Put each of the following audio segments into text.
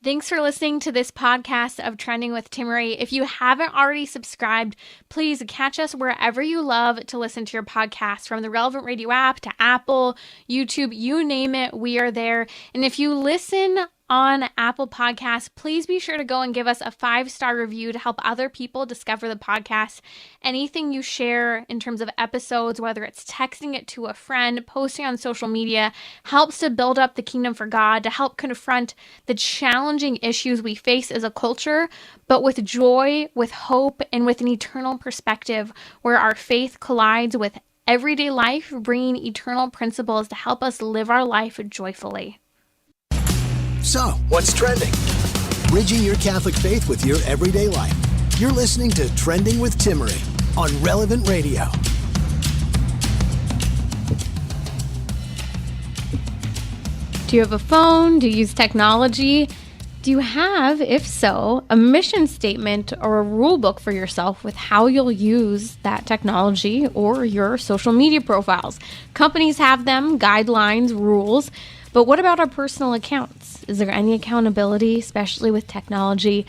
Thanks for listening to this podcast of Trending with Timmery. If you haven't already subscribed, please catch us wherever you love to listen to your podcast, from the Relevant Radio app to Apple, YouTube, you name it, we are there. And if you listen on Apple Podcasts, please be sure to go and give us a 5-star review to help other people discover the podcast. Anything you share in terms of episodes, whether it's texting it to a friend, posting on social media, helps to build up the kingdom for God, to help confront the challenging issues we face as a culture, but with joy, with hope, and with an eternal perspective where our faith collides with everyday life, bringing eternal principles to help us live our life joyfully. So, what's trending? Bridging your Catholic faith with your everyday life. You're listening to Trending with Timmery on Relevant Radio. Do you have a phone? Do you use technology? Do you have, if so, a mission statement or a rule book for yourself with how you'll use that technology or your social media profiles? Companies have them, guidelines, rules, but what about our personal accounts? Is there any accountability, especially with technology?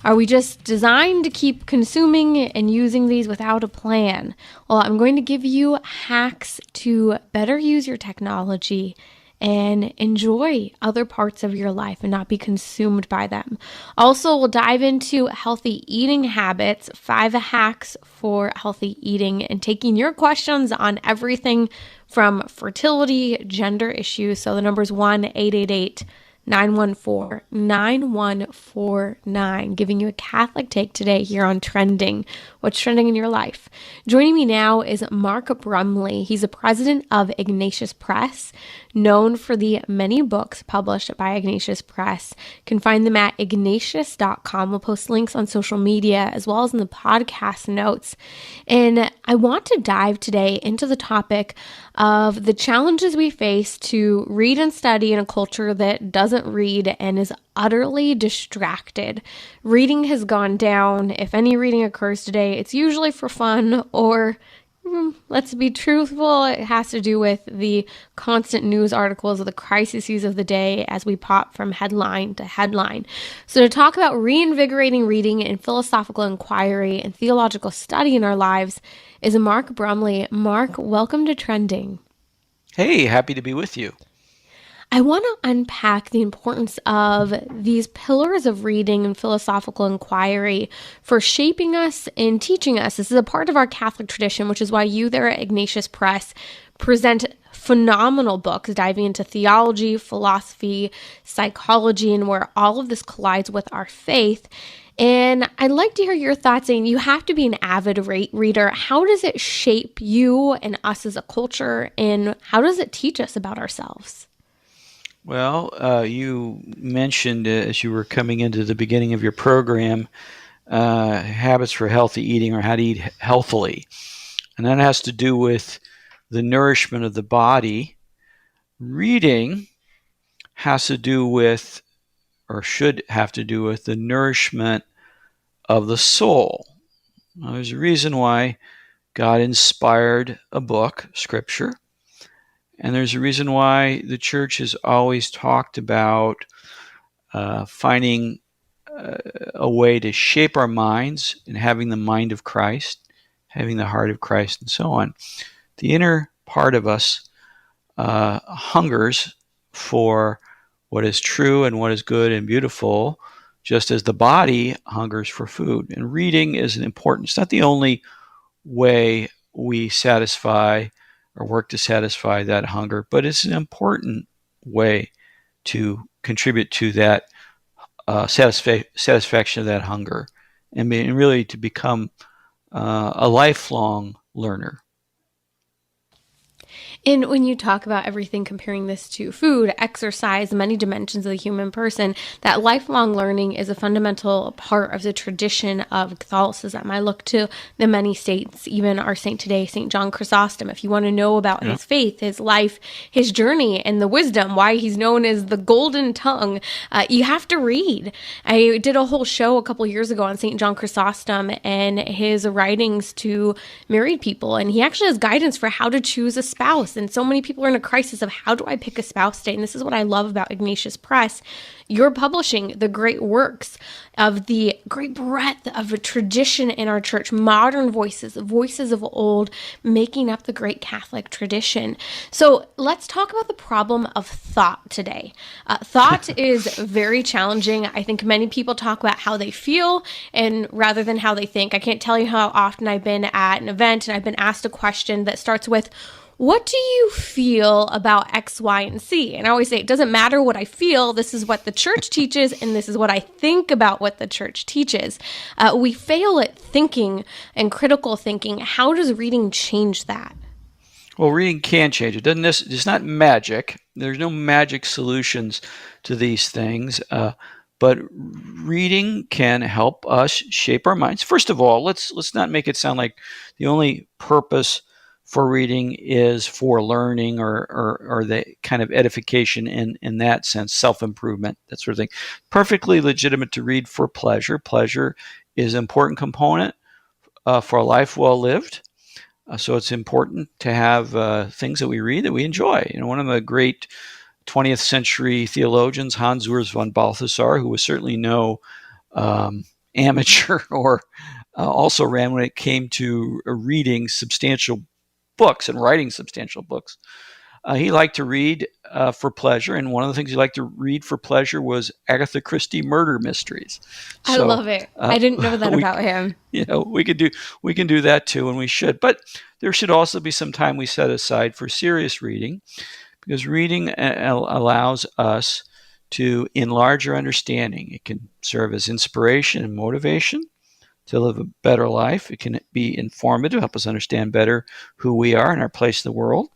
Are we just designed to keep consuming and using these without a plan? Well, I'm going to give you hacks to better use your technology and enjoy other parts of your life and not be consumed by them. Also, we'll dive into healthy eating habits, 5 hacks for healthy eating, and taking your questions on everything from fertility, gender issues. So the number's 1-888-914-9149, giving you a Catholic take today here on Trending. What's trending in your life? Joining me now is Mark Brumley. He's the president of Ignatius Press, known for the many books published by Ignatius Press. You can find them at ignatius.com. We'll post links on social media as well as in the podcast notes. And I want to dive today into the topic of the challenges we face to read and study in a culture that doesn't read and is utterly distracted. Reading has gone down. If any reading occurs today, it's usually for fun or, let's be truthful, it has to do with the constant news articles of the crises of the day as we pop from headline to headline. So to talk about reinvigorating reading and philosophical inquiry and theological study in our lives is Mark Brumley. Mark, welcome to Trending. Hey, happy to be with you. I want to unpack the importance of these pillars of reading and philosophical inquiry for shaping us and teaching us. This is a part of our Catholic tradition, which is why you there at Ignatius Press present phenomenal books diving into theology, philosophy, psychology, and where all of this collides with our faith. And I'd like to hear your thoughts, and you have to be an avid reader. How does it shape you and us as a culture, and how does it teach us about ourselves? Well, you mentioned as you were coming into the beginning of your program, habits for healthy eating, or how to eat healthily. And that has to do with the nourishment of the body. Reading has to do with, or should have to do with, the nourishment of the soul. Now, there's a reason why God inspired a book, Scripture. And there's a reason why the church has always talked about finding a way to shape our minds and having the mind of Christ, having the heart of Christ, and so on. The inner part of us hungers for what is true and what is good and beautiful, just as the body hungers for food. And reading is an important, it's not the only way we satisfy or work to satisfy that hunger, but it's an important way to contribute to that satisfaction of that hunger, and really to become a lifelong learner. And when you talk about everything, comparing this to food, exercise, many dimensions of the human person, that lifelong learning is a fundamental part of the tradition of Catholicism. I look to the many saints, even our saint today, St. John Chrysostom. If you want to know about his faith, his life, his journey, and the wisdom, why he's known as the golden tongue, you have to read. I did a whole show a couple years ago on St. John Chrysostom and his writings to married people, and he actually has guidance for how to choose a spouse. And so many people are in a crisis of how do I pick a spouse today? And this is what I love about Ignatius Press. You're publishing the great works of the great breadth of a tradition in our church, modern voices, voices of old, making up the great Catholic tradition. So let's talk about the problem of thought today. Thought is very challenging. I think many people talk about how they feel and rather than how they think. I can't tell you how often I've been at an event and I've been asked a question that starts with, what do you feel about X, Y, and Z? And I always say, it doesn't matter what I feel. This is what the church teaches, and this is what I think about what the church teaches. We fail at thinking and critical thinking. How does reading change that? Well, reading can change. It's not magic. There's no magic solutions to these things. But reading can help us shape our minds. First of all, let's not make it sound like the only purpose for reading is for learning or the kind of edification in that sense, self-improvement, that sort of thing. Perfectly legitimate to read for pleasure. Pleasure is an important component for a life well lived. So it's important to have things that we read that we enjoy. One of the great 20th century theologians, Hans Urs von Balthasar, who was certainly no amateur or also ran when it came to reading substantial books and writing substantial books. He liked to read for pleasure, and one of the things he liked to read for pleasure was Agatha Christie murder mysteries. I love it. I didn't know that about him. We can do that too, and we should. But there should also be some time we set aside for serious reading, because reading allows us to enlarge our understanding. It can serve as inspiration and motivation to live a better life. It can be informative, help us understand better who we are and our place in the world,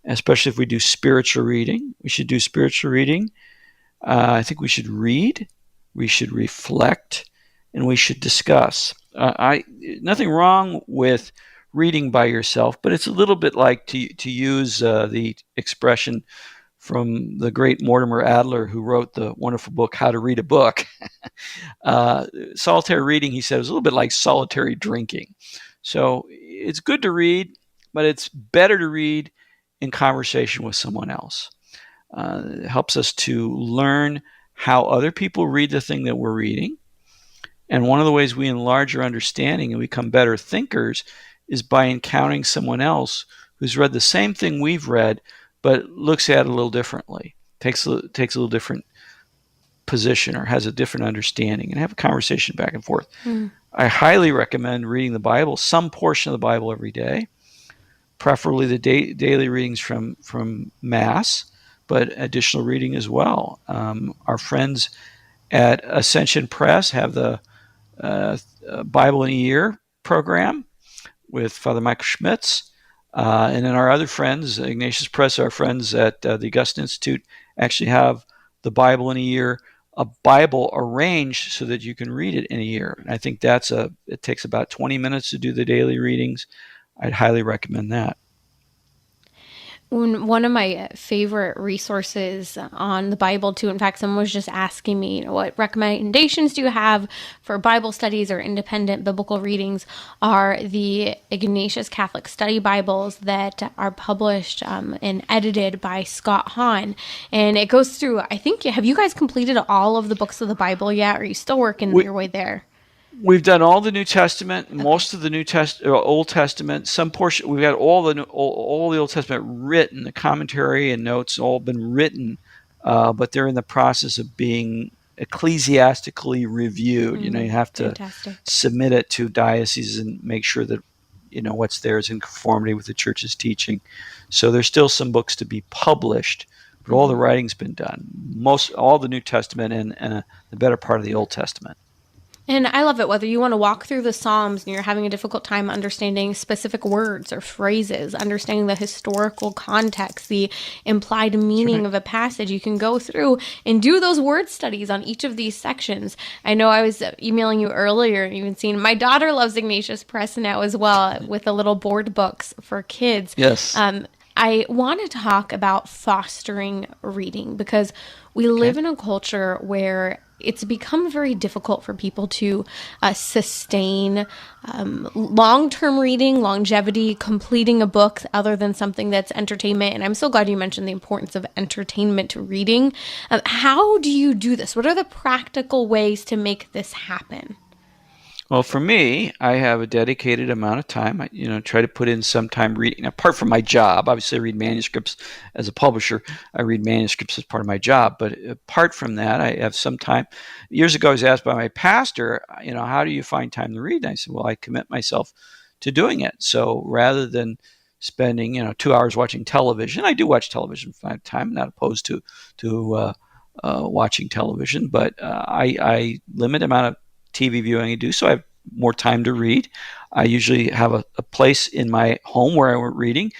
especially if we do spiritual reading. We should do spiritual reading. I think we should read, we should reflect, and we should discuss. Nothing wrong with reading by yourself, but it's a little bit like, to use the expression from the great Mortimer Adler, who wrote the wonderful book, How to Read a Book. Solitary reading, he said, is a little bit like solitary drinking. So it's good to read, but it's better to read in conversation with someone else. It helps us to learn how other people read the thing that we're reading. And one of the ways we enlarge our understanding and become better thinkers is by encountering someone else who's read the same thing we've read, but looks at it a little differently, takes a little different position or has a different understanding, and have a conversation back and forth. I highly recommend reading the Bible, some portion of the Bible every day, preferably the daily readings from Mass, but additional reading as well. Our friends at Ascension Press have the Bible in a Year program with Father Michael Schmitz. And then our other friends, Ignatius Press, our friends at the Augustine Institute, actually have the Bible in a Year, a Bible arranged so that you can read it in a year. And I think it takes about 20 minutes to do the daily readings. I'd highly recommend that. One of my favorite resources on the Bible, too, in fact, someone was just asking me, what recommendations do you have for Bible studies or independent biblical readings, are the Ignatius Catholic Study Bibles that are published and edited by Scott Hahn. And it goes through, I think, have you guys completed all of the books of the Bible yet? Or are you still working your way there? We've done all the New Testament, most of the Old Testament, some portion. We've got all the Old Testament written. The commentary and notes all been written, but they're in the process of being ecclesiastically reviewed. You have to submit it to dioceses and make sure that what's there is in conformity with the Church's teaching. So there's still some books to be published, but all the writing's been done. All the New Testament and the better part of the Old Testament. And I love it, whether you want to walk through the Psalms and you're having a difficult time understanding specific words or phrases, understanding the historical context, the implied meaning of a passage, you can go through and do those word studies on each of these sections. I know I was emailing you earlier, even seeing my daughter loves Ignatius Press now as well, with the little board books for kids. Yes. I want to talk about fostering reading, because We live in a culture where it's become very difficult for people to sustain long-term reading, longevity, completing a book other than something that's entertainment. And I'm so glad you mentioned the importance of entertainment reading. How do you do this? What are the practical ways to make this happen? Well, for me, I have a dedicated amount of time. I, try to put in some time reading. Apart from my job, obviously, I read manuscripts as a publisher. I read manuscripts as part of my job. But apart from that, I have some time. Years ago, I was asked by my pastor, how do you find time to read? And I said, well, I commit myself to doing it. So rather than spending, 2 hours watching television, I do watch television from time to time. I'm not opposed to watching television, but I limit the amount of TV viewing I do, so I have more time to read. I usually have a place in my home where I'm reading,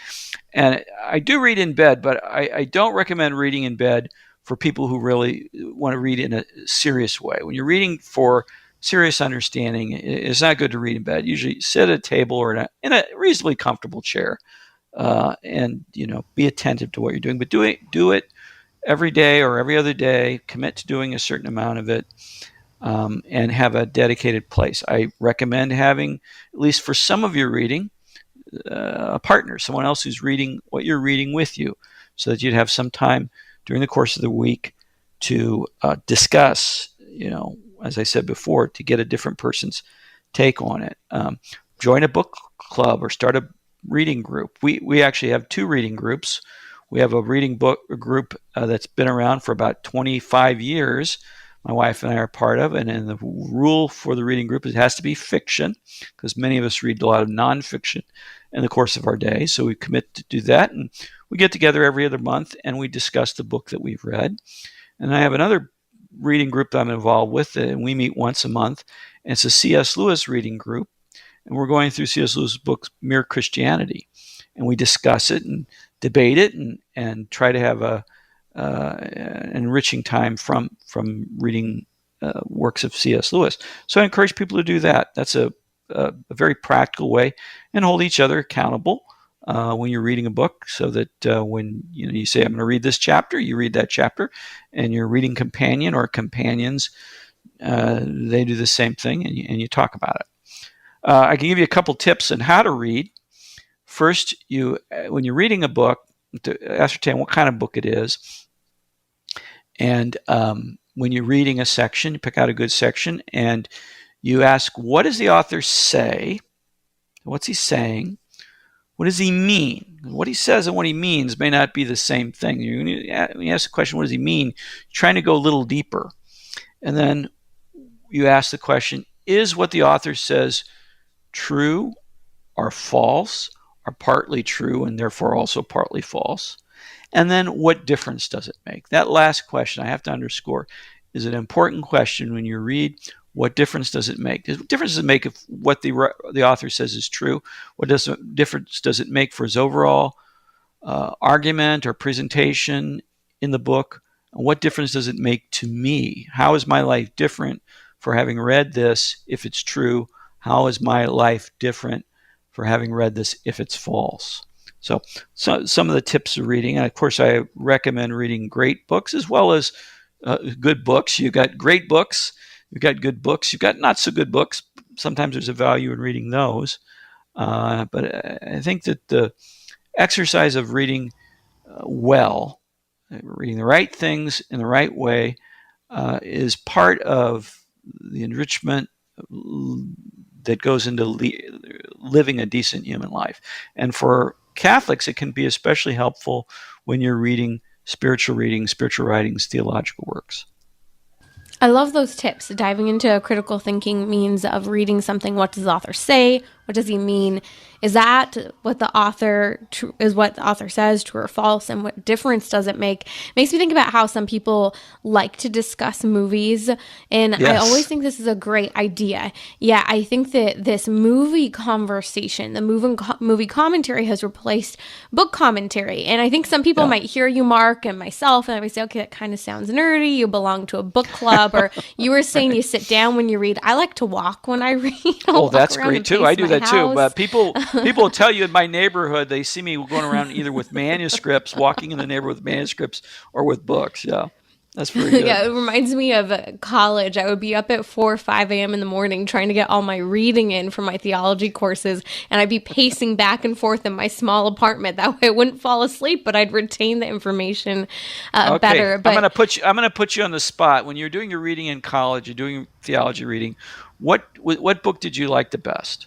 and I do read in bed, but I don't recommend reading in bed for people who really want to read in a serious way. When you're reading for serious understanding, it's not good to read in bed. Usually sit at a table or in a reasonably comfortable chair, and be attentive to what you're doing. But do it every day or every other day. Commit to doing a certain amount of it. And have a dedicated place. I recommend having, at least for some of your reading, a partner, someone else who's reading what you're reading with you, so that you'd have some time during the course of the week to discuss, as I said before, to get a different person's take on it. Join a book club or start a reading group. We actually have 2 reading groups. We have a reading book group that's been around for about 25 years. My wife and I are part of, and the rule for the reading group is it has to be fiction, because many of us read a lot of nonfiction in the course of our day. So we commit to do that, and we get together every other month and we discuss the book that we've read. And I have another reading group that I'm involved with, and we meet once a month. And it's a C.S. Lewis reading group, and we're going through C.S. Lewis' book Mere Christianity, and we discuss it and debate it and try to have an enriching time from reading works of C.S. Lewis. So I encourage people to do that. That's a very practical way, and hold each other accountable when you're reading a book, so that when you say, I'm going to read this chapter, you read that chapter, and your reading companion or companions, they do the same thing, and you talk about it. I can give you a couple tips on how to read. First, when you're reading a book, to ascertain what kind of book it is. And when you're reading a section, you pick out a good section and you ask, what does the author say? What's he saying? What does he mean? What he says and what he means may not be the same thing. When you ask the question, what does he mean? You're trying to go a little deeper. And then you ask the question, is what the author says true or false, or partly true and therefore also partly false? And then what difference does it make? That last question, I have to underscore, is an important question when you read. What difference does it make? What difference does it make if what the author says is true? What difference does it make for his overall argument or presentation in the book? And what difference does it make to me? How is my life different for having read this if it's true? How is my life different for having read this if it's false? So some of the tips of reading, and of course I recommend reading great books as well as good books. You've got great books, you've got good books, you've got not so good books. Sometimes there's a value in reading those. But I think that the exercise of reading reading the right things in the right way, is part of the enrichment that goes into living a decent human life. And for Catholics, it can be especially helpful when you're reading, spiritual writings, theological works. I love those tips. Diving into critical thinking means of reading something. What does the author say? What does he mean? Is that what the author says, true or false? And what difference does it make? Makes me think about how some people like to discuss movies, and yes. I always think this is a great idea. Yeah, I think that this movie conversation, the movie commentary, has replaced book commentary. And I think some people might hear you, Mark, and myself, and I would say, okay, that kind of sounds nerdy. You belong to a book club, or you were saying you sit down when you read. I like to walk when I read. Oh, that's great too. I do that too. But people tell you in my neighborhood, they see me going around either with manuscripts, walking in the neighborhood with manuscripts, or with books. Yeah. That's very good. Yeah, it reminds me of college. I would be up at 4 or 5 a.m. in the morning trying to get all my reading in for my theology courses, and I'd be pacing back and forth in my small apartment. That way I wouldn't fall asleep, but I'd retain the information better. I'm But gonna put you on the spot. When you're doing your reading in college, you're doing theology reading. What book did you like the best?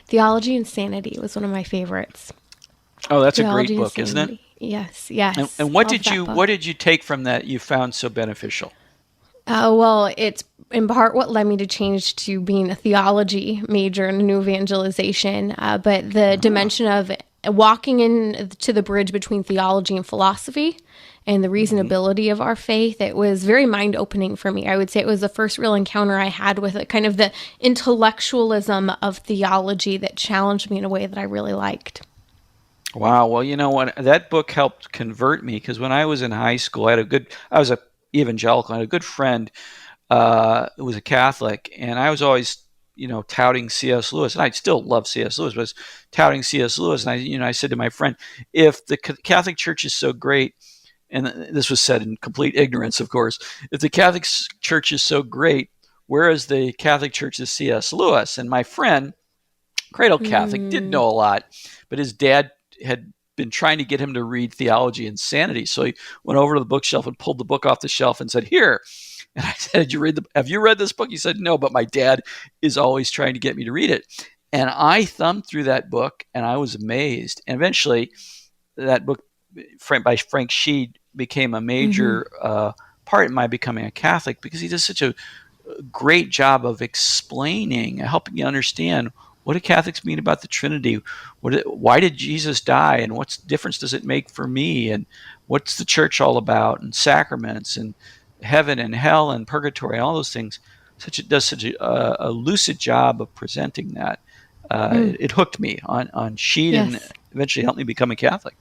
Theology and Sanity was one of my favorites. Oh, that's a great Theology and book, isn't it? Sanity. Yes, yes. And Love that what book. did you take from that you found so beneficial? Well, it's in part what led me to change to being a theology major and a new evangelization. But the dimension of walking into the bridge between theology and philosophy and the reasonability of our faith, it was very mind opening for me. I would say it was the first real encounter I had with it, kind of the intellectualism of theology that challenged me in a way that I really liked. Wow. Well, you know what? That book helped convert me because when I was in high school, I was a evangelical. I had a good friend who was a Catholic, and I was always, touting C.S. Lewis, and I still love C.S. Lewis, but I was touting C.S. Lewis, and I said to my friend, if the Catholic Church is so great, and this was said in complete ignorance, of course, if the Catholic Church is so great, where is the Catholic Church's C.S. Lewis? And my friend, cradle Catholic, didn't know a lot, but his dad had been trying to get him to read Theology and Sanity. So he went over to the bookshelf and pulled the book off the shelf and said, "Here." And I said, have you read this book? He said, "No, but my dad is always trying to get me to read it." And I thumbed through that book and I was amazed. And eventually that book by Frank Sheed became a major part in my becoming a Catholic because he does such a great job of explaining, helping you understand what do Catholics mean about the Trinity? Why did Jesus die? And what difference does it make for me? And what's the church all about? And sacraments and heaven and hell and purgatory, all those things. Does such a lucid job of presenting that. It hooked me on Sheet and Yes. eventually helped me become a Catholic.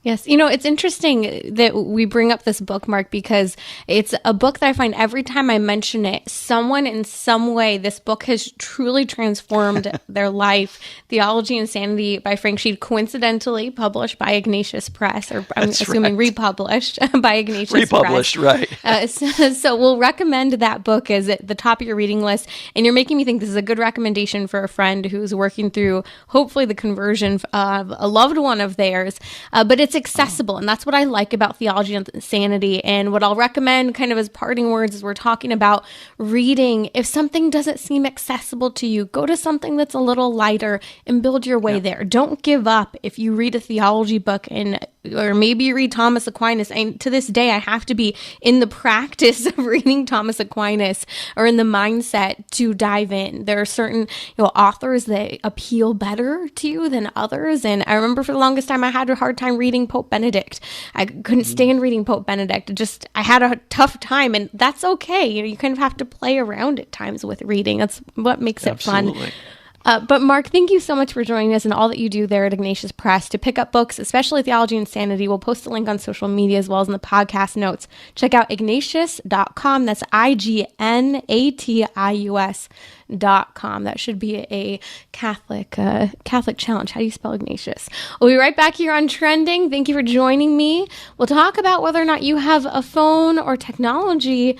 Yes. It's interesting that we bring up this bookmark because it's a book that I find every time I mention it, someone in some way, this book has truly transformed their life. Theology and Sanity by Frank Sheed, coincidentally published by Ignatius Press, or I'm That's assuming right. republished by Ignatius Republished, Press. right. So we'll recommend that book as at the top of your reading list. And you're making me think this is a good recommendation for a friend who's working through, hopefully, the conversion of a loved one of theirs. But it's accessible, and that's what I like about Theology and Sanity. And what I'll recommend kind of as parting words as we're talking about reading, if something doesn't seem accessible to you, go to something that's a little lighter and build your way there. Don't give up if you read a theology book or maybe you read Thomas Aquinas. And to this day, I have to be in the practice of reading Thomas Aquinas or in the mindset to dive in. There are certain authors that appeal better to you than others. And I remember for the longest time, I had a hard time reading Pope Benedict. I couldn't stand reading Pope Benedict. I had a tough time, and that's okay. You kind of have to play around at times with reading. That's what makes it Absolutely. fun. But Mark, thank you so much for joining us and all that you do there at Ignatius Press to pick up books, especially Theology and Sanity. We'll post a link on social media as well as in the podcast notes. Check out ignatius.com. That's ignatius.com. That should be a Catholic challenge. How do you spell Ignatius? We'll be right back here on Trending. Thank you for joining me. We'll talk about whether or not you have a phone or technology,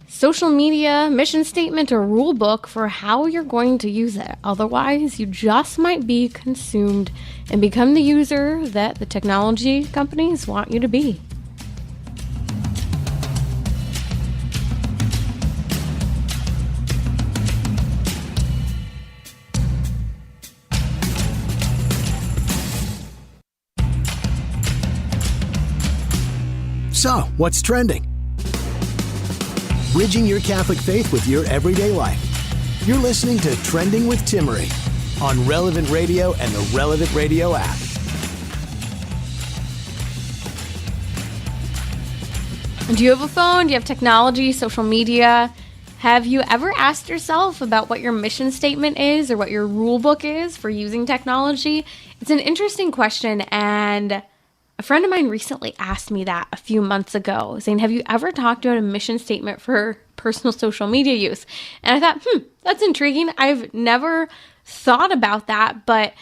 social media, mission statement, or rule book for how you're going to use it. Otherwise, you just might be consumed and become the user that the technology companies want you to be. So, what's trending? Bridging your Catholic faith with your everyday life. You're listening to Trending with Timmery on Relevant Radio and the Relevant Radio app. Do you have a phone? Do you have technology, social media? Have you ever asked yourself about what your mission statement is or what your rule book is for using technology? It's an interesting question, and a friend of mine recently asked me that a few months ago, saying, have you ever talked about a mission statement for personal social media use? And I thought, that's intriguing. I've never thought about that, but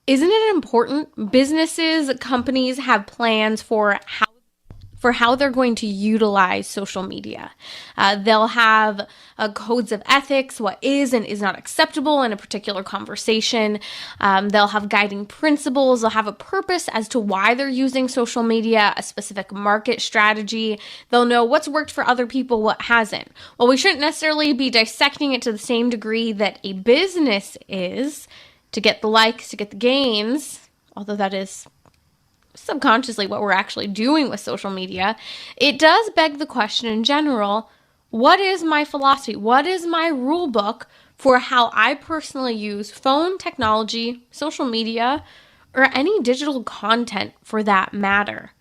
isn't it important? Businesses, companies have plans for for how they're going to utilize social media. They'll have codes of ethics, what is and is not acceptable in a particular conversation. They'll have guiding principles. They'll have a purpose as to why they're using social media, a specific market strategy. They'll know what's worked for other people, what hasn't. Well, we shouldn't necessarily be dissecting it to the same degree that a business is to get the likes, to get the gains, although that is subconsciously what we're actually doing with social media. It does beg the question in general, what is my philosophy? What is my rule book for how I personally use phone technology, social media, or any digital content for that matter?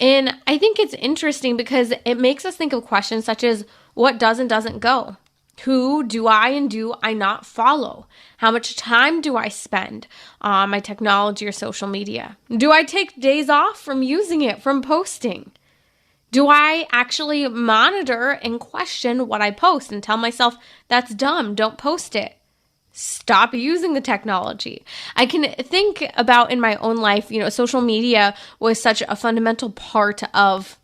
And I think it's interesting because it makes us think of questions such as what does and doesn't go? Who do I and do I not follow? How much time do I spend on my technology or social media? Do I take days off from using it, from posting? Do I actually monitor and question what I post and tell myself, that's dumb, don't post it? Stop using the technology. I can think about in my own life, social media was such a fundamental part of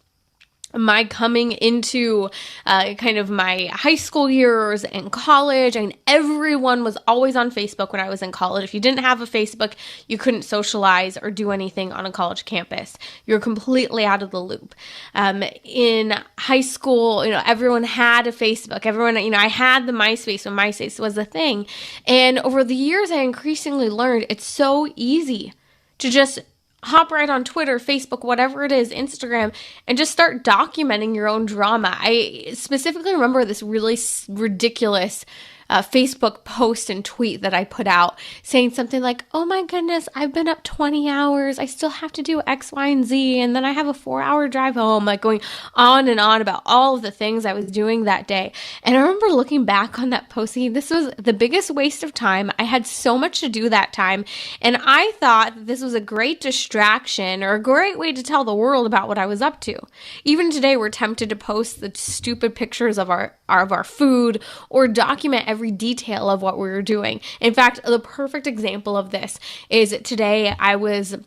my coming into kind of my high school years and college. I mean, everyone was always on Facebook when I was in college. If you didn't have a Facebook, you couldn't socialize or do anything on a college campus. You're completely out of the loop. In high school, everyone had a Facebook. Everyone, I had the MySpace when MySpace was a thing. And over the years, I increasingly learned it's so easy to just hop right on Twitter, Facebook, whatever it is, Instagram, and just start documenting your own drama. I specifically remember this really ridiculous Facebook post and tweet that I put out saying something like, oh my goodness, I've been up 20 hours. I still have to do X, Y, and Z. And then I have a 4-hour drive home, like going on and on about all of the things I was doing that day. And I remember looking back on that post thinking, this was the biggest waste of time. I had so much to do that time. And I thought that this was a great distraction or a great way to tell the world about what I was up to. Even today, we're tempted to post the stupid pictures of our food or document every detail of what we were doing. In fact, the perfect example of this is today I was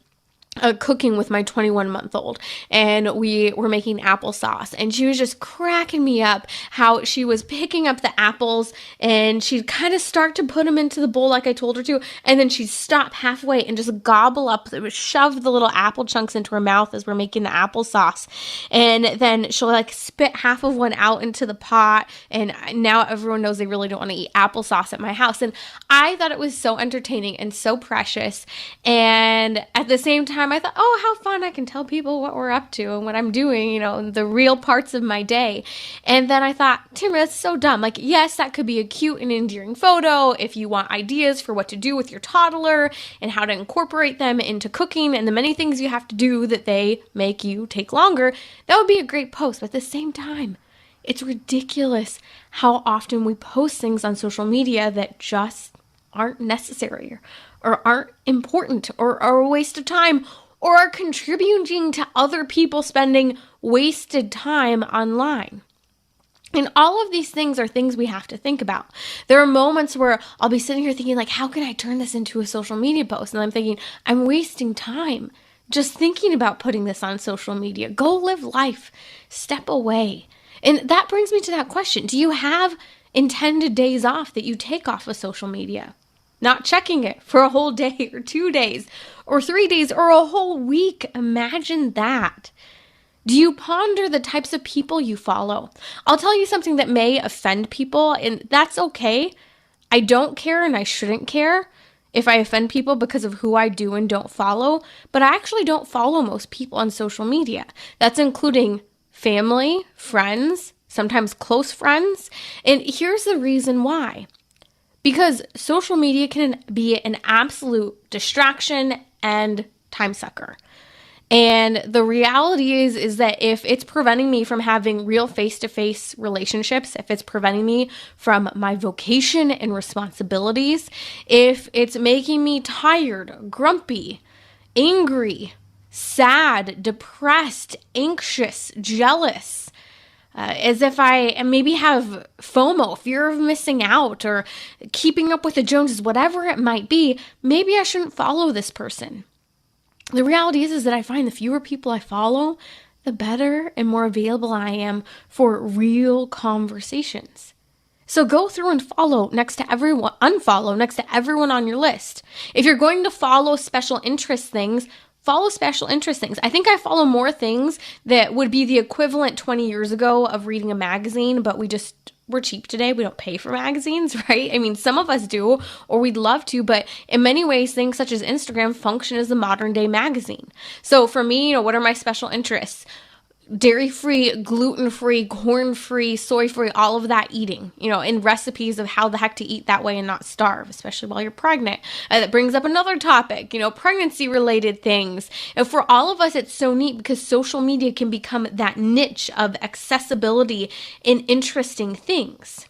cooking with my 21-month-old and we were making applesauce and she was just cracking me up how she was picking up the apples and she'd kind of start to put them into the bowl like I told her to, and then she'd stop halfway and just gobble up, shove the little apple chunks into her mouth as we're making the applesauce, and then she'll like spit half of one out into the pot, and now everyone knows they really don't want to eat applesauce at my house. And I thought it was so entertaining and so precious, and at the same time I thought, oh, how fun, I can tell people what we're up to and what I'm doing, the real parts of my day. And then I thought, Tim, that's so dumb. Like, yes, that could be a cute and endearing photo if you want ideas for what to do with your toddler and how to incorporate them into cooking and the many things you have to do that they make you take longer. That would be a great post. But at the same time, it's ridiculous how often we post things on social media that just aren't necessary or aren't important or are a waste of time or are contributing to other people spending wasted time online. And all of these things are things we have to think about. There are moments where I'll be sitting here thinking, like, how can I turn this into a social media post? And I'm thinking, I'm wasting time just thinking about putting this on social media. Go live life. Step away. And that brings me to that question. Do you have intended days off that you take off of social media? Not checking it for a whole day or 2 days or 3 days or a whole week. Imagine that. Do you ponder the types of people you follow? I'll tell you something that may offend people, and that's okay. I don't care and I shouldn't care if I offend people because of who I do and don't follow, but I actually don't follow most people on social media. That's including family, friends, sometimes close friends. And here's the reason why. Because social media can be an absolute distraction and time sucker. And the reality is that if it's preventing me from having real face-to-face relationships, if it's preventing me from my vocation and responsibilities, if it's making me tired, grumpy, angry, sad, depressed, anxious, jealous, as if I maybe have FOMO, fear of missing out, or keeping up with the Joneses, whatever it might be, maybe I shouldn't follow this person. The reality is that I find the fewer people I follow, the better and more available I am for real conversations. So go through and unfollow next to everyone on your list. If you're going to follow special interest things, follow special interest things. I think I follow more things that would be the equivalent 20 years ago of reading a magazine, but we're cheap today. We don't pay for magazines, right? I mean, some of us do, or we'd love to, but in many ways, things such as Instagram function as a modern day magazine. So for me, what are my special interests? Dairy-free, gluten-free, corn-free, soy-free, all of that eating, and recipes of how the heck to eat that way and not starve, especially while you're pregnant. That brings up another topic, pregnancy-related things. And for all of us, it's so neat because social media can become that niche of accessibility in interesting things.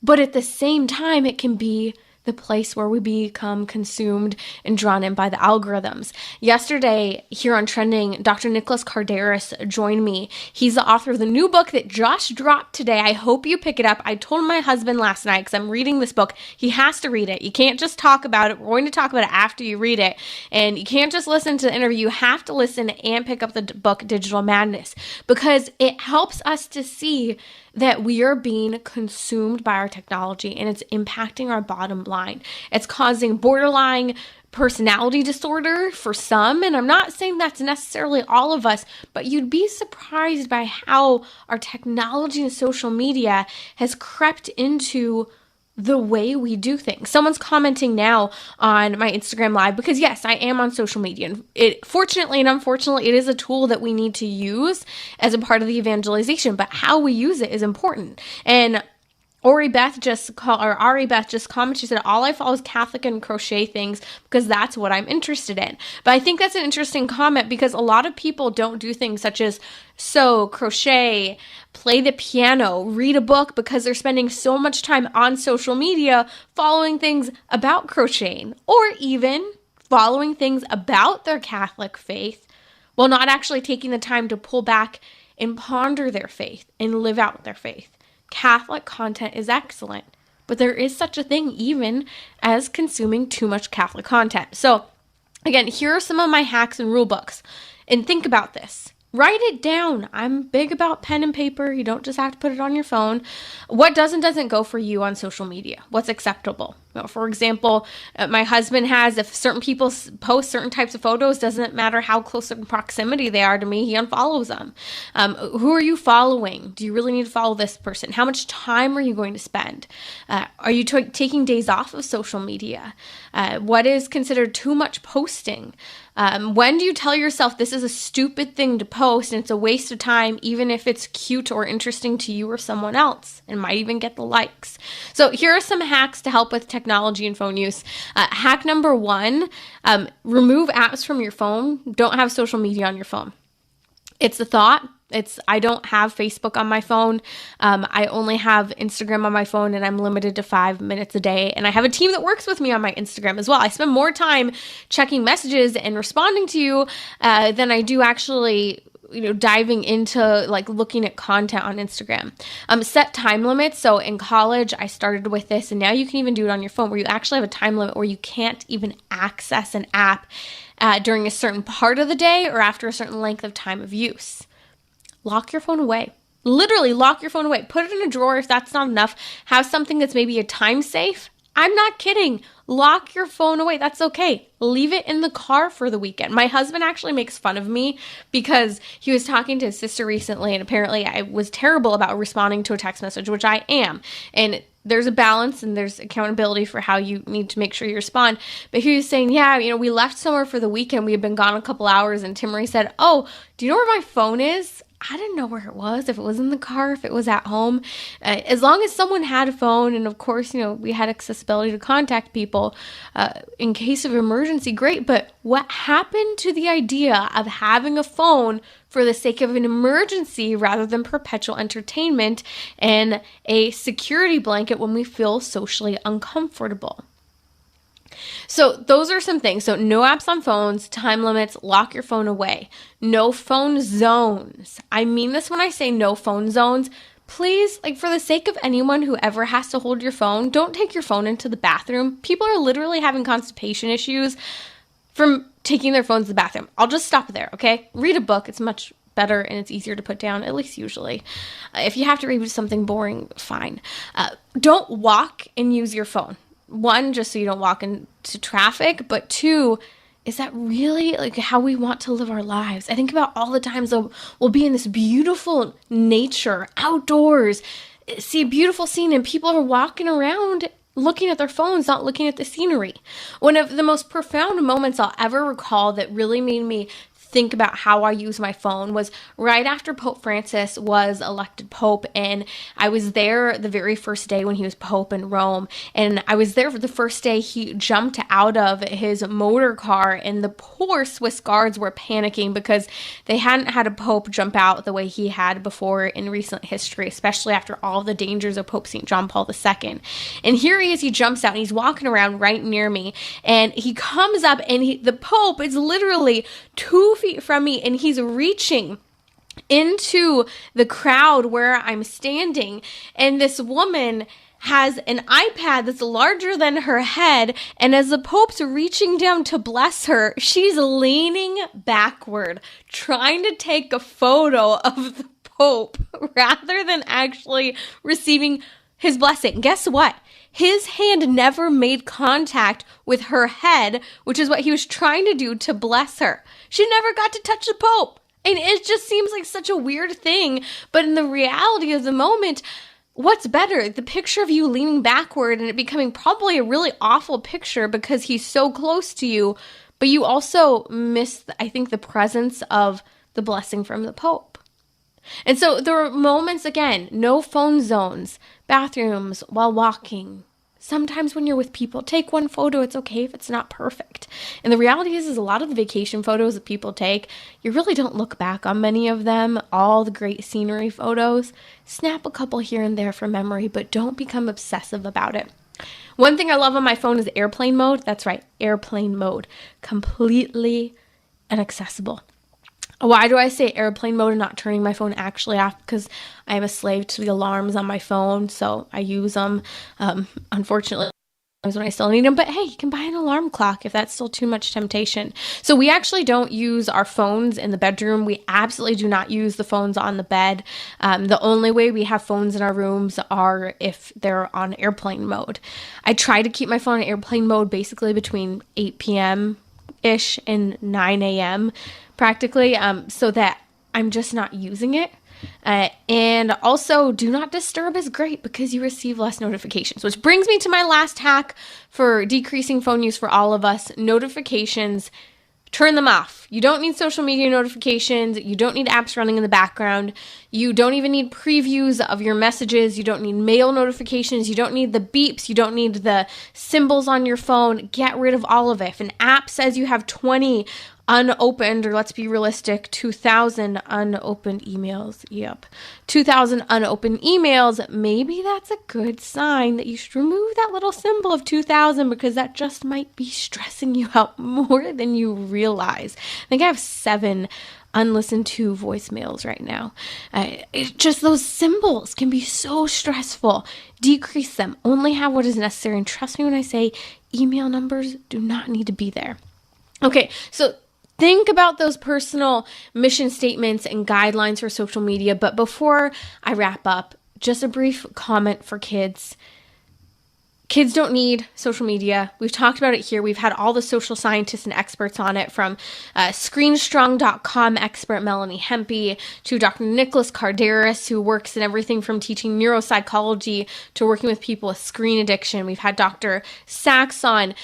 But at the same time, it can be the place where we become consumed and drawn in by the algorithms. Yesterday, here on Trending, Dr. Nicholas Kardaras joined me. He's the author of the new book that just dropped today. I hope you pick it up. I told my husband last night, because I'm reading this book, he has to read it. You can't just talk about it. We're going to talk about it after you read it. And you can't just listen to the interview. You have to listen and pick up the book, Digital Madness, because it helps us to see that we are being consumed by our technology and it's impacting our bottom line. It's causing borderline personality disorder for some, and I'm not saying that's necessarily all of us, but you'd be surprised by how our technology and social media has crept into the way we do things. Someone's commenting now on my Instagram live because yes, I am on social media. And fortunately and unfortunately, it is a tool that we need to use as a part of the evangelization, but how we use it is important. And Ari Beth just commented, she said, all I follow is Catholic and crochet things because that's what I'm interested in. But I think that's an interesting comment because a lot of people don't do things such as sew, crochet, play the piano, read a book because they're spending so much time on social media following things about crocheting or even following things about their Catholic faith while not actually taking the time to pull back and ponder their faith and live out their faith. Catholic content is excellent, but there is such a thing even as consuming too much Catholic content. So again, here are some of my hacks and rule books. And think about this. Write it down. I'm big about pen and paper. You don't just have to put it on your phone. What doesn't go for you on social media? What's acceptable? For example, my husband has, if certain people post certain types of photos, doesn't matter how close in proximity they are to me, he unfollows them. Who are you following? Do you really need to follow this person? How much time are you going to spend? Are you taking days off of social media? What is considered too much posting? When do you tell yourself this is a stupid thing to post and it's a waste of time, even if it's cute or interesting to you or someone else and might even get the likes? So here are some hacks to help with technology and phone use. Hack number 1, remove apps from your phone. Don't have social media on your phone. It's a thought. I don't have Facebook on my phone. I only have Instagram on my phone and I'm limited to 5 minutes a day. And I have a team that works with me on my Instagram as well. I spend more time checking messages and responding to you than I do actually diving into looking at content on Instagram. Set time limits. So in college, I started with this and now you can even do it on your phone where you actually have a time limit where you can't even access an app during a certain part of the day or after a certain length of time of use. Lock your phone away. Literally lock your phone away. Put it in a drawer if that's not enough. Have something that's maybe a time safe. I'm not kidding. Lock your phone away. That's okay. Leave it in the car for the weekend. My husband actually makes fun of me because he was talking to his sister recently and apparently I was terrible about responding to a text message, which I am. And there's a balance and there's accountability for how you need to make sure you respond. But he was saying, yeah, we left somewhere for the weekend. We had been gone a couple hours and Timmery said, oh, do you know where my phone is? I didn't know where it was, if it was in the car, if it was at home. As long as someone had a phone, and of course, we had accessibility to contact people in case of emergency, great. But what happened to the idea of having a phone for the sake of an emergency rather than perpetual entertainment and a security blanket when we feel socially uncomfortable? So those are some things. So no apps on phones, time limits, lock your phone away. No phone zones. I mean this when I say no phone zones. Please, for the sake of anyone who ever has to hold your phone, don't take your phone into the bathroom. People are literally having constipation issues from taking their phones to the bathroom. I'll just stop there, okay? Read a book. It's much better and it's easier to put down, at least usually. If you have to read something boring, fine. Don't walk and use your phone. One, just so you don't walk into traffic, but two, is that really like how we want to live our lives? I think about all the times we'll be in this beautiful nature, outdoors, see a beautiful scene, and people are walking around looking at their phones, not looking at the scenery. One of the most profound moments I'll ever recall that really made me think about how I use my phone was right after Pope Francis was elected Pope, and I was there the very first day when he was Pope in Rome, and I was there for the first day he jumped out of his motor car, and the poor Swiss guards were panicking because they hadn't had a Pope jump out the way he had before in recent history, especially after all the dangers of Pope St. John Paul II. And here he is, he jumps out, and he's walking around right near me, and he comes up, and the Pope is literally 2 feet from me, and he's reaching into the crowd where I'm standing, and this woman has an iPad that's larger than her head, and as the Pope's reaching down to bless her, she's leaning backward, trying to take a photo of the Pope rather than actually receiving his blessing. Guess what? His hand never made contact with her head, which is what he was trying to do to bless her. She never got to touch the Pope. And it just seems like such a weird thing. But in the reality of the moment, what's better? The picture of you leaning backward and it becoming probably a really awful picture because he's so close to you, but you also miss, I think, the presence of the blessing from the Pope. And so there are moments, again, no phone zones, bathrooms, while walking. Sometimes when you're with people, take one photo. It's okay if it's not perfect. And the reality is a lot of the vacation photos that people take, you really don't look back on many of them, all the great scenery photos. Snap a couple here and there for memory, but don't become obsessive about it. One thing I love on my phone is airplane mode. That's right, airplane mode. Completely inaccessible. Why do I say airplane mode and not turning my phone actually off? Because I am a slave to the alarms on my phone, so I use them. Unfortunately, when I still need them. But hey, you can buy an alarm clock if that's still too much temptation. So we actually don't use our phones in the bedroom. We absolutely do not use the phones on the bed. The only way we have phones in our rooms are if they're on airplane mode. I try to keep my phone on airplane mode basically between 8 p.m.-ish and 9 a.m. practically, so that I'm just not using it. And also, do not disturb is great because you receive less notifications, which brings me to my last hack for decreasing phone use for all of us. Notifications, turn them off. You don't need social media notifications. You don't need apps running in the background. You don't even need previews of your messages. You don't need mail notifications. You don't need the beeps. You don't need the symbols on your phone. Get rid of all of it. If an app says you have 20 unopened, or let's be realistic, 2,000 unopened emails. Yep. 2,000 unopened emails. Maybe that's a good sign that you should remove that little symbol of 2,000 because that just might be stressing you out more than you realize. I think I have 7 unlistened to voicemails right now. Just those symbols can be so stressful. Decrease them. Only have what is necessary. And trust me when I say email numbers do not need to be there. Okay, so think about those personal mission statements and guidelines for social media. But before I wrap up, just a brief comment for kids. Kids don't need social media. We've talked about it here. We've had all the social scientists and experts on it, from ScreenStrong.com expert Melanie Hempy to Dr. Nicholas Kardaris, who works in everything from teaching neuropsychology to working with people with screen addiction. We've had Dr. Sachs on.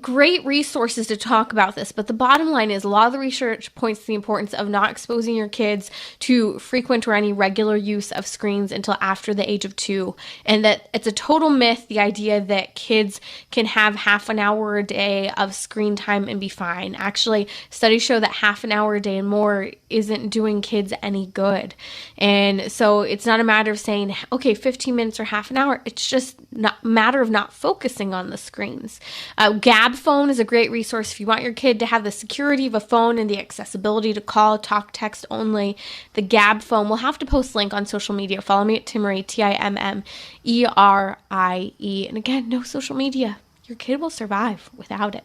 Great resources to talk about this. But the bottom line is a lot of the research points to the importance of not exposing your kids to frequent or any regular use of screens until after the age of 2. And that it's a total myth, the idea that kids can have half an hour a day of screen time and be fine. Actually, studies show that half an hour a day and more isn't doing kids any good. And so it's not a matter of saying, okay, 15 minutes or half an hour. It's just not a matter of not focusing on the screens. Gab phone is a great resource if you want your kid to have the security of a phone and the accessibility to call, talk, text only. The Gab phone, we'll have to post link on social media. Follow me at Timmerie, Timmerie. And again, no social media. Your kid will survive without it.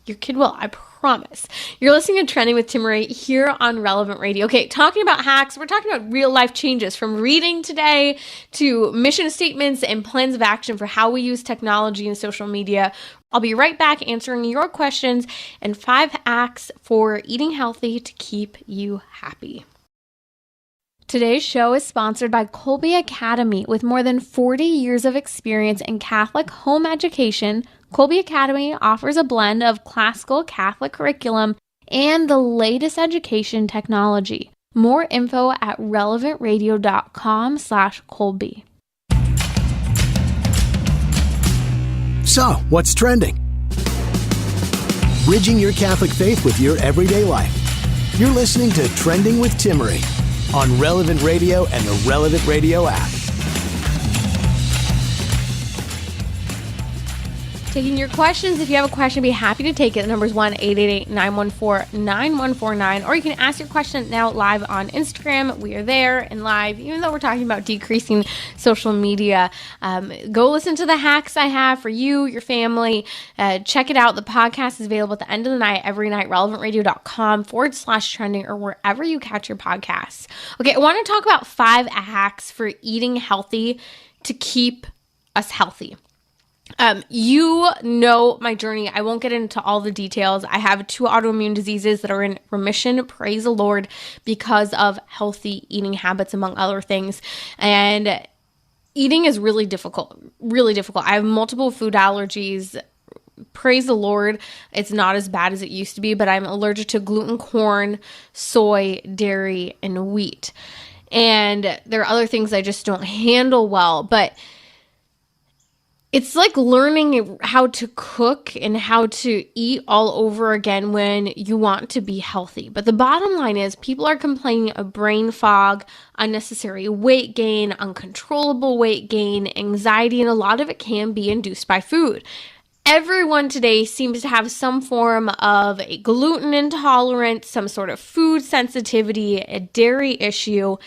Your kid will, I promise. You're listening to Trending with Timmerie here on Relevant Radio. Okay, talking about hacks, we're talking about real life changes from reading today to mission statements and plans of action for how we use technology and social media. I'll be right back answering your questions and 5 hacks for eating healthy to keep you happy. Today's show is sponsored by Kolbe Academy. With more than 40 years of experience in Catholic home education, Kolbe Academy offers a blend of classical Catholic curriculum and the latest education technology. More info at relevantradio.com/Kolbe. So, what's trending? Bridging your Catholic faith with your everyday life. You're listening to Trending with Timmerie on Relevant Radio and the Relevant Radio app. Taking your questions. If you have a question, I'd be happy to take it. The number is 1-888-914-9149. Or you can ask your question now live on Instagram. We are there and live, even though we're talking about decreasing social media. Go listen to the hacks I have for you, your family. Check it out. The podcast is available at the end of the night, every night, relevantradio.com/trending or wherever you catch your podcasts. Okay, I want to talk about 5 hacks for eating healthy to keep us healthy. You know my journey. I won't get into all the details. I have 2 autoimmune diseases that are in remission, praise the Lord, because of healthy eating habits, among other things. And eating is really difficult, really difficult. I have multiple food allergies. Praise the Lord, it's not as bad as it used to be, but I'm allergic to gluten, corn, soy, dairy, and wheat. And there are other things I just don't handle well, but it's like learning how to cook and how to eat all over again when you want to be healthy. But the bottom line is people are complaining of brain fog, unnecessary weight gain, uncontrollable weight gain, anxiety, and a lot of it can be induced by food. Everyone today seems to have some form of a gluten intolerance, some sort of food sensitivity, a dairy issue,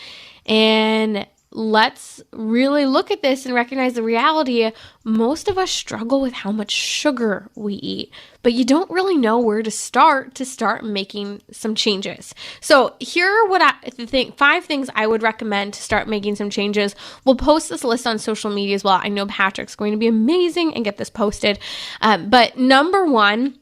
and let's really look at this and recognize the reality. Most of us struggle with how much sugar we eat, but you don't really know where to start making some changes. So here are what I think 5 things I would recommend to start making some changes. We'll post this list on social media as well. I know Patrick's going to be amazing and get this posted. But number 1,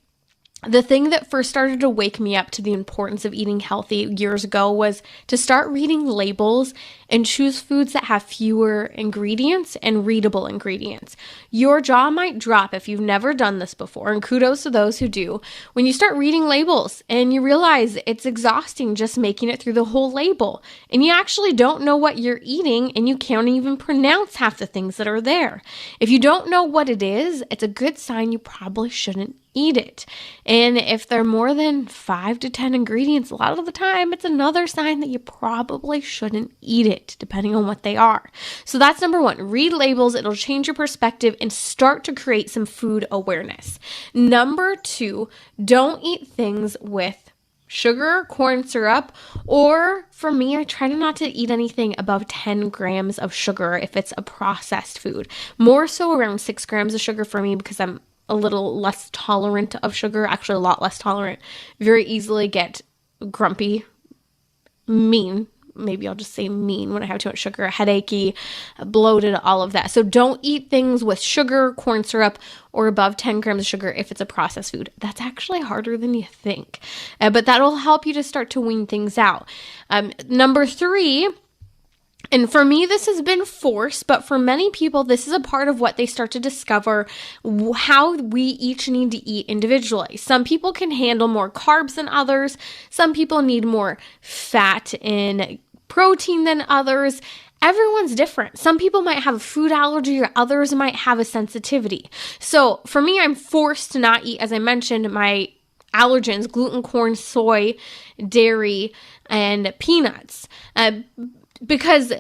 the thing that first started to wake me up to the importance of eating healthy years ago was to start reading labels and choose foods that have fewer ingredients and readable ingredients. Your jaw might drop if you've never done this before, and kudos to those who do. When you start reading labels and you realize it's exhausting just making it through the whole label, and you actually don't know what you're eating, and you can't even pronounce half the things that are there. If you don't know what it is, it's a good sign you probably shouldn't eat it. And if there are more than 5 to 10 ingredients, a lot of the time it's another sign that you probably shouldn't eat it, depending on what they are. So that's number 1. Read labels. It'll change your perspective and start to create some food awareness. Number 2, don't eat things with sugar, corn syrup, or for me, I try not to eat anything above 10 grams of sugar if it's a processed food. More so around 6 grams of sugar for me because I'm a little less tolerant of sugar, actually a lot less tolerant, very easily get grumpy, mean, maybe I'll just say mean when I have too much sugar, headachy, bloated, all of that. So don't eat things with sugar, corn syrup, or above 10 grams of sugar if it's a processed food. That's actually harder than you think, but that'll help you to start to wean things out. Number 3, and for me, this has been forced, but for many people, this is a part of what they start to discover how we each need to eat individually. Some people can handle more carbs than others. Some people need more fat and protein than others. Everyone's different. Some people might have a food allergy or others might have a sensitivity. So for me, I'm forced to not eat, as I mentioned, my allergens, gluten, corn, soy, dairy, and peanuts. Because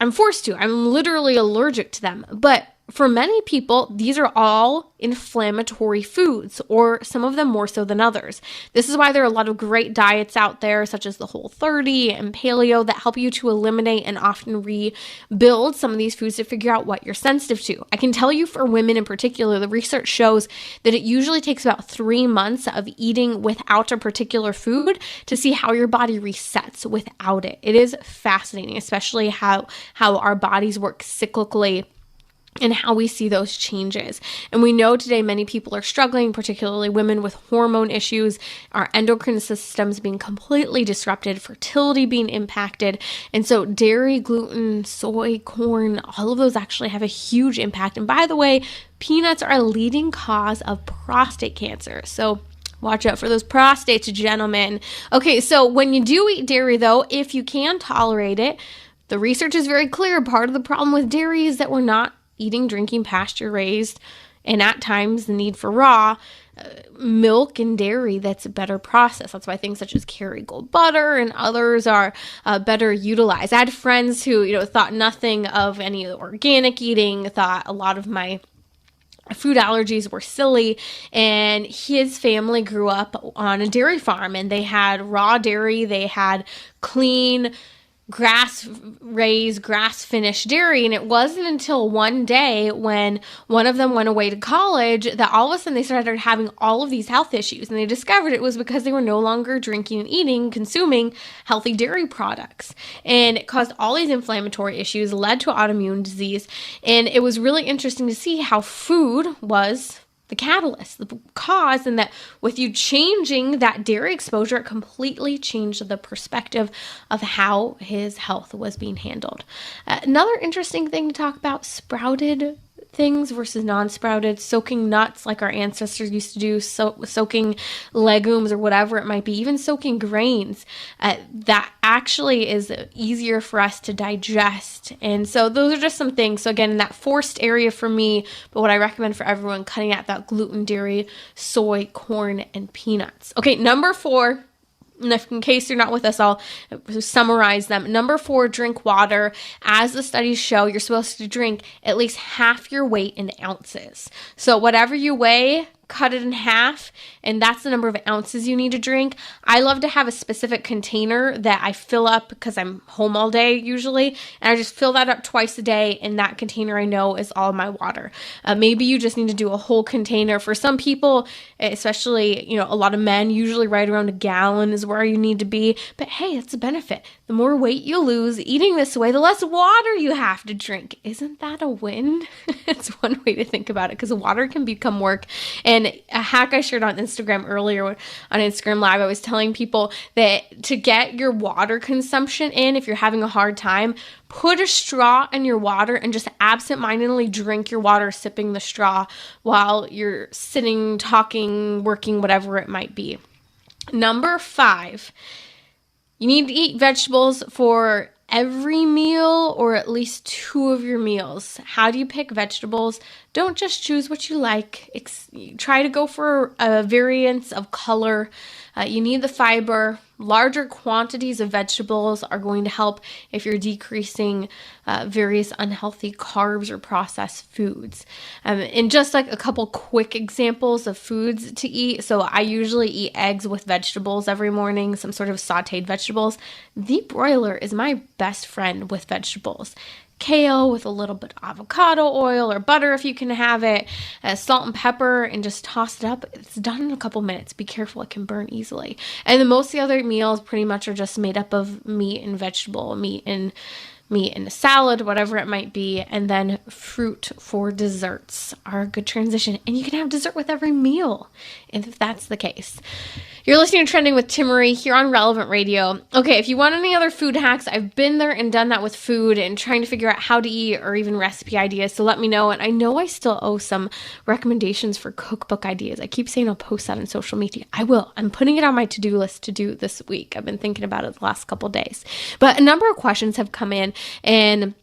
I'm forced to. I'm literally allergic to them. But for many people, these are all inflammatory foods, or some of them more so than others. This is why there are a lot of great diets out there, such as the Whole30 and Paleo, that help you to eliminate and often rebuild some of these foods to figure out what you're sensitive to. I can tell you for women in particular, the research shows that it usually takes about 3 months of eating without a particular food to see how your body resets without it. It is fascinating, especially how our bodies work cyclically and how we see those changes. And we know today many people are struggling, particularly women with hormone issues, our endocrine systems being completely disrupted, fertility being impacted. And so dairy, gluten, soy, corn, all of those actually have a huge impact. And by the way, peanuts are a leading cause of prostate cancer. So watch out for those prostates, gentlemen. Okay, so when you do eat dairy, though, if you can tolerate it, the research is very clear. Part of the problem with dairy is that we're not drinking pasture raised, and at times the need for raw milk and dairy that's a better process. That's why things such as Kerrygold butter and others are better utilized. I had friends who, thought nothing of any organic eating, thought a lot of my food allergies were silly, and his family grew up on a dairy farm, and they had raw dairy, they had clean grass-raised, grass-finished dairy. And it wasn't until one day when one of them went away to college that all of a sudden they started having all of these health issues. And they discovered it was because they were no longer drinking, eating, consuming healthy dairy products. And it caused all these inflammatory issues, led to autoimmune disease. And it was really interesting to see how food was the catalyst, the cause, and that with you changing that dairy exposure, it completely changed the perspective of how his health was being handled. Another interesting thing to talk about, sprouted things versus non-sprouted, soaking nuts like our ancestors used to do, soaking legumes or whatever it might be, even soaking grains, that actually is easier for us to digest. And so those are just some things. So again, in that forced area for me, but what I recommend for everyone, cutting out that gluten, dairy, soy, corn, and peanuts. Okay, number 4. And if in case you're not with us, I'll summarize them. Number 4, drink water. As the studies show, you're supposed to drink at least half your weight in ounces. So whatever you weigh, cut it in half, and that's the number of ounces you need to drink. I love to have a specific container that I fill up because I'm home all day usually, and I just fill that up twice a day, and that container I know is all my water. Maybe you just need to do a whole container. For some people, especially, a lot of men, usually right around a gallon is where you need to be, but hey, it's a benefit. The more weight you lose eating this way, the less water you have to drink. Isn't that a win? It's one way to think about it, because water can become work. And a hack I shared on Instagram earlier on Instagram Live, I was telling people that to get your water consumption in, if you're having a hard time, put a straw in your water and just absentmindedly drink your water, sipping the straw while you're sitting, talking, working, whatever it might be. Number 5, you need to eat vegetables for every meal or at least 2 of your meals. How do you pick vegetables? Don't just choose what you like. Try to go for a variance of color. You need the fiber. Larger quantities of vegetables are going to help if you're decreasing various unhealthy carbs or processed foods. And just like a couple quick examples of foods to eat. So I usually eat eggs with vegetables every morning, some sort of sauteed vegetables. The broiler is my best friend with vegetables. Kale with a little bit of avocado oil or butter if you can have it, salt and pepper, and just toss it up. It's done in a couple minutes. Be careful, it can burn easily. And then most of the other meals pretty much are just made up of meat and vegetable, meat and a salad, whatever it might be, and then fruit for desserts are a good transition. And you can have dessert with every meal if that's the case. You're listening to Trending with Timmery here on Relevant Radio. Okay, if you want any other food hacks, I've been there and done that with food and trying to figure out how to eat or even recipe ideas, so let me know. And I know I still owe some recommendations for cookbook ideas. I keep saying I'll post that on social media. I will. I'm putting it on my to-do list to do this week. I've been thinking about it the last couple days. But a number of questions have come in, and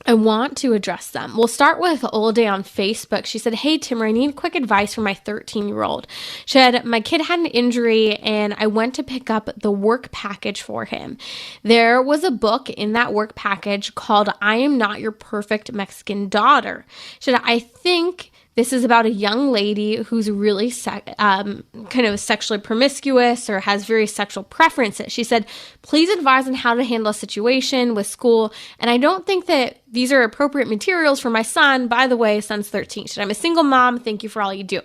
I want to address them. We'll start with Olde on Facebook. She said, "Hey, Tim, I need quick advice for my 13-year-old. She said, my kid had an injury and I went to pick up the work package for him. There was a book in that work package called I Am Not Your Perfect Mexican Daughter. She said, I think this is about a young lady who's really kind of sexually promiscuous or has very sexual preferences. She said, please advise on how to handle a situation with school. And I don't think that these are appropriate materials for my son. By the way, son's 13. She said, I'm a single mom. Thank you for all you do."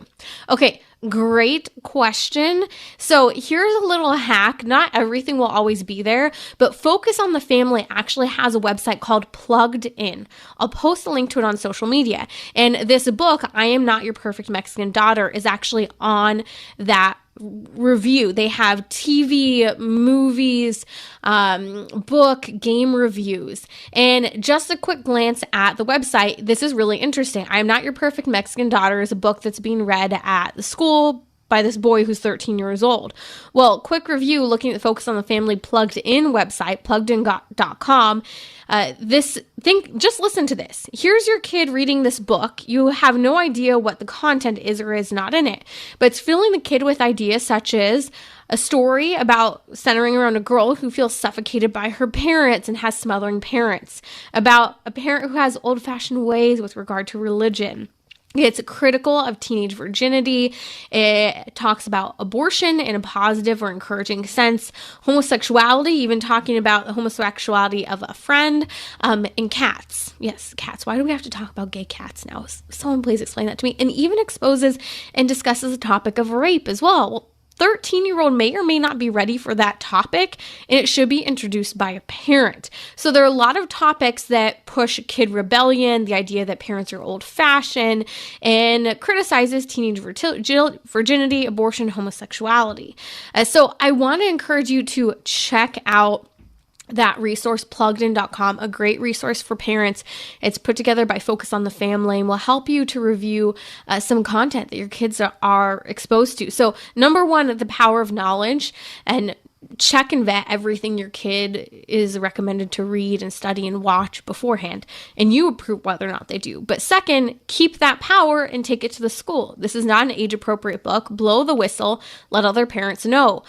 Okay, great question. So here's a little hack. Not everything will always be there, but Focus on the Family actually has a website called Plugged In. I'll post a link to it on social media. And this book, I Am Not Your Perfect Mexican Daughter, is actually on that review. They have TV, movies, book, game reviews. And just a quick glance at the website, this is really interesting. I Am Not Your Perfect Mexican Daughter is a book that's being read at the school by this boy who's 13 years old. Well, quick review looking at the Focus on the Family Plugged In website, pluggedin.com. Just listen to this. Here's your kid reading this book. You have no idea what the content is or is not in it, but it's filling the kid with ideas such as a story about centering around a girl who feels suffocated by her parents and has smothering parents, about a parent who has old-fashioned ways with regard to religion. It's critical of teenage virginity. It talks about abortion in a positive or encouraging sense, homosexuality, even talking about the homosexuality of a friend, and cats. Yes, cats. Why do we have to talk about gay cats now? Someone please explain that to me. And even exposes and discusses the topic of rape as well. 13-year-old may or may not be ready for that topic, and it should be introduced by a parent. So there are a lot of topics that push kid rebellion, the idea that parents are old-fashioned, and criticizes teenage virginity, abortion, homosexuality. So I want to encourage you to check out that resource, pluggedin.com, a great resource for parents. It's put together by Focus on the Family and will help you to review some content that your kids are exposed to. So number one, the power of knowledge, and check and vet everything your kid is recommended to read and study and watch beforehand, and you approve whether or not they do. But second, keep that power and take it to the school. This is not an age-appropriate book. Blow the whistle. Let other parents know.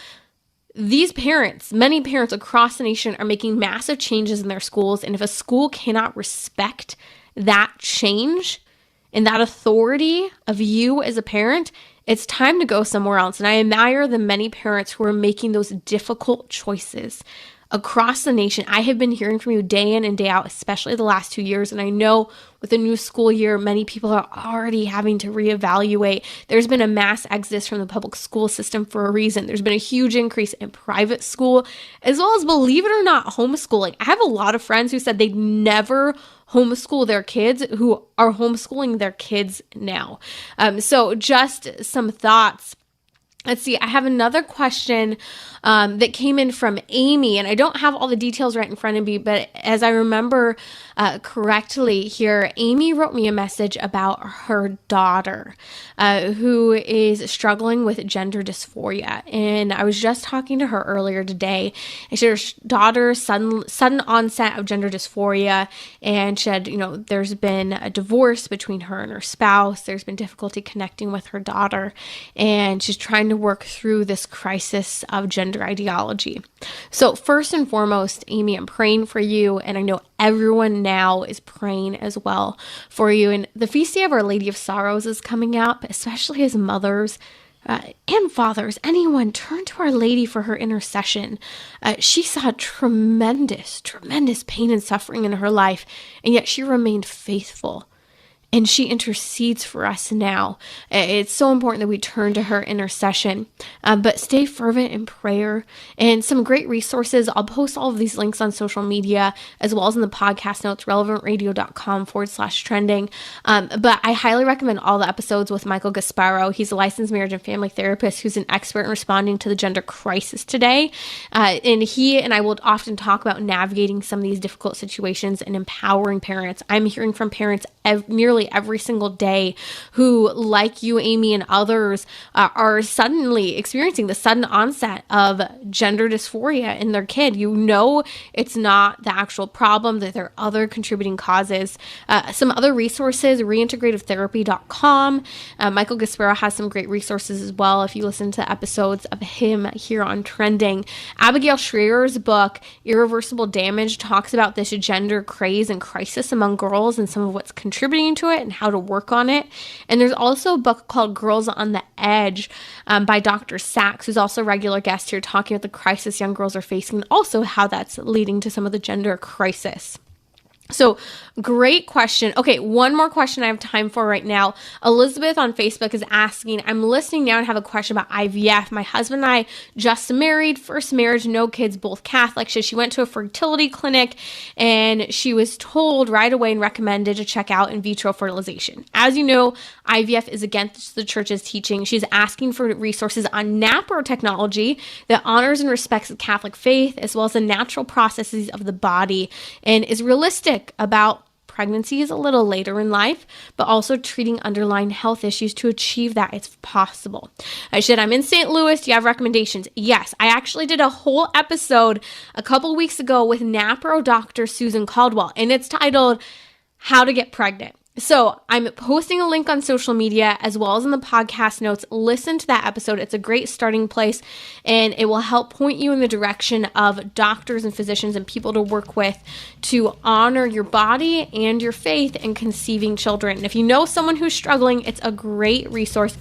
These parents, many parents across the nation, are making massive changes in their schools. And if a school cannot respect that change and that authority of you as a parent, it's time to go somewhere else. And I admire the many parents who are making those difficult choices across the nation. I have been hearing from you day in and day out, especially the last 2 years. And I know with the new school year, many people are already having to reevaluate. There's been a mass exodus from the public school system for a reason. There's been a huge increase in private school, as well as, believe it or not, homeschooling. I have a lot of friends who said they'd never homeschool their kids who are homeschooling their kids now. So just some thoughts. Let's see, I have another question that came in from Amy, and I don't have all the details right in front of me, but as I remember correctly here, Amy wrote me a message about her daughter who is struggling with gender dysphoria. And I was just talking to her earlier today, and she had her daughter's sudden onset of gender dysphoria, and she had, there's been a divorce between her and her spouse. There's been difficulty connecting with her daughter, and she's trying to work through this crisis of gender ideology. So first and foremost, Amy, I'm praying for you, and I know everyone now is praying as well for you. And the Feast Day of Our Lady of Sorrows is coming up, especially as mothers and fathers. Anyone, turn to Our Lady for her intercession. She saw tremendous pain and suffering in her life, and yet she remained faithful. And she intercedes for us now. It's so important that we turn to her intercession. But stay fervent in prayer. And some great resources. I'll post all of these links on social media, as well as in the podcast notes, relevantradio.com/trending. But I highly recommend all the episodes with Michael Gasparo. He's a licensed marriage and family therapist who's an expert in responding to the gender crisis today. And he and I will often talk about navigating some of these difficult situations and empowering parents. I'm hearing from parents nearly every single day who, like you, Amy, and others, are suddenly experiencing the sudden onset of gender dysphoria in their kid. You know it's not the actual problem, that there are other contributing causes. Some other resources, reintegrative.therapy.com. Michael Gasparo has some great resources as well if you listen to episodes of him here on Trending. Abigail Schreyer's book, Irreversible Damage, talks about this gender craze and crisis among girls and some of what's contributing to it and how to work on it. And there's also a book called Girls on the Edge by Dr. Sachs, who's also a regular guest here, talking about the crisis young girls are facing and also how that's leading to some of the gender crisis. So great question. Okay, one more question I have time for right now. Elizabeth on Facebook is asking, I'm listening now and have a question about IVF. My husband and I just married, first marriage, no kids, both Catholic. So she went to a fertility clinic and she was told right away and recommended to check out in vitro fertilization. As you know, IVF is against the church's teaching. She's asking for resources on NAPRO technology that honors and respects the Catholic faith as well as the natural processes of the body and is realistic about pregnancy is a little later in life, but also treating underlying health issues to achieve that. It's possible. I'm in St. Louis. Do you have recommendations? Yes. I actually did a whole episode a couple weeks ago with NAPRO Dr. Susan Caldwell, and it's titled How to Get Pregnant. So I'm posting a link on social media as well as in the podcast notes. Listen to that episode. It's a great starting place and it will help point you in the direction of doctors and physicians and people to work with to honor your body and your faith in conceiving children. And if you know someone who's struggling, it's a great resource.